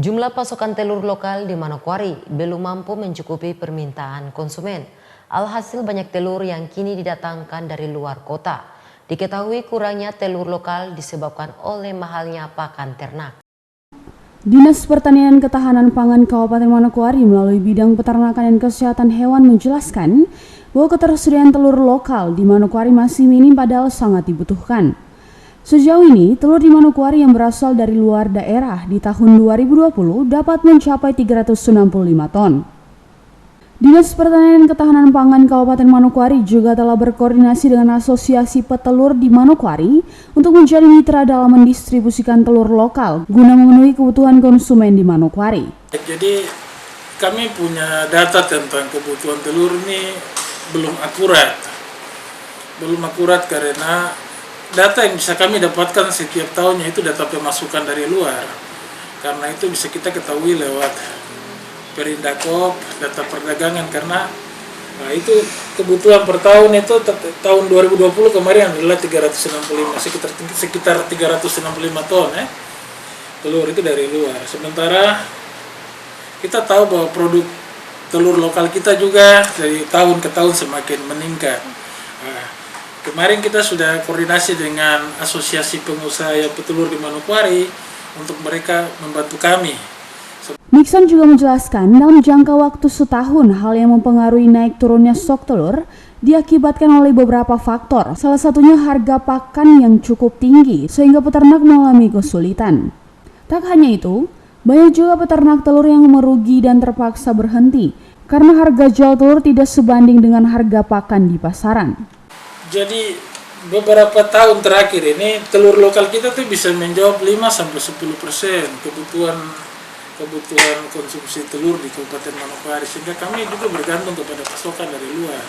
Jumlah pasokan telur lokal di Manokwari belum mampu mencukupi permintaan konsumen. Alhasil banyak telur yang kini didatangkan dari luar kota. Diketahui kurangnya telur lokal disebabkan oleh mahalnya pakan ternak. Dinas Pertanian Ketahanan Pangan Kabupaten Manokwari melalui bidang peternakan dan kesehatan hewan menjelaskan bahwa ketersediaan telur lokal di Manokwari masih minim padahal sangat dibutuhkan. Sejauh ini, telur di Manokwari yang berasal dari luar daerah di tahun 2020 dapat mencapai 365 ton. Dinas Pertanian Ketahanan Pangan Kabupaten Manokwari juga telah berkoordinasi dengan Asosiasi Petelur di Manokwari untuk menjadi mitra dalam mendistribusikan telur lokal guna memenuhi kebutuhan konsumen di Manokwari. Jadi kami punya data tentang kebutuhan telur ini belum akurat karena data yang bisa kami dapatkan setiap tahunnya itu data pemasukan dari luar. Karena itu bisa kita ketahui lewat Perindakop, data perdagangan, karena itu kebutuhan per tahun itu tahun 2020 kemarin adalah 365, sekitar 365 ton telur itu dari luar. Sementara kita tahu bahwa produk telur lokal kita juga dari tahun ke tahun semakin meningkat. Kemarin kita sudah koordinasi dengan Asosiasi Pengusaha Petelur di Manokwari untuk mereka membantu kami. Nixon juga menjelaskan dalam jangka waktu setahun hal yang mempengaruhi naik turunnya stok telur diakibatkan oleh beberapa faktor. Salah satunya harga pakan yang cukup tinggi sehingga peternak mengalami kesulitan. Tak hanya itu, banyak juga peternak telur yang merugi dan terpaksa berhenti karena harga jual telur tidak sebanding dengan harga pakan di pasaran. Jadi beberapa tahun terakhir ini telur lokal kita tuh bisa menjawab 5-10% kebutuhan konsumsi telur di Kabupaten Manokwari, sehingga kami juga bergantung kepada pasokan dari luar.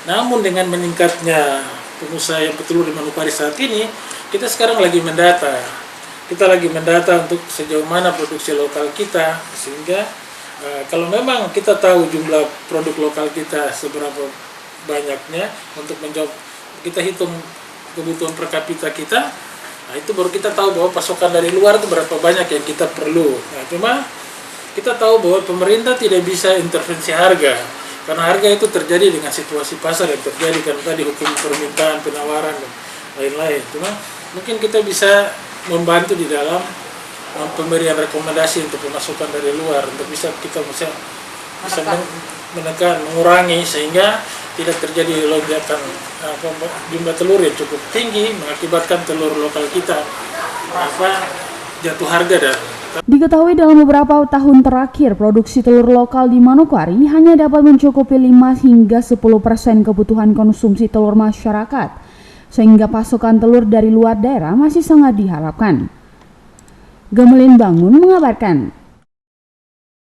Namun dengan meningkatnya pengusaha petelur di Manokwari saat ini, kita sekarang lagi mendata. Kita lagi mendata untuk sejauh mana produksi lokal kita, sehingga kalau memang kita tahu jumlah produk lokal kita seberapa banyaknya untuk menjawab, kita hitung kebutuhan per kapita kita. Nah, itu baru kita tahu bahwa pasokan dari luar itu berapa banyak yang kita perlu. Nah, cuma kita tahu bahwa pemerintah tidak bisa intervensi harga, karena harga itu terjadi dengan situasi pasar yang terjadi, karena tadi hukum permintaan, penawaran, dan lain-lain. Cuma mungkin kita bisa membantu di dalam pemberian rekomendasi untuk pemasukan dari luar, untuk bisa menekan, mengurangi, sehingga tidak terjadi lonjakan jumlah telur yang cukup tinggi mengakibatkan telur lokal kita jatuh harga. Dan diketahui dalam beberapa tahun terakhir produksi telur lokal di Manokwari hanya dapat mencukupi 5 hingga 10% kebutuhan konsumsi telur masyarakat, sehingga pasokan telur dari luar daerah masih sangat diharapkan. Gemelin Bangun mengabarkan.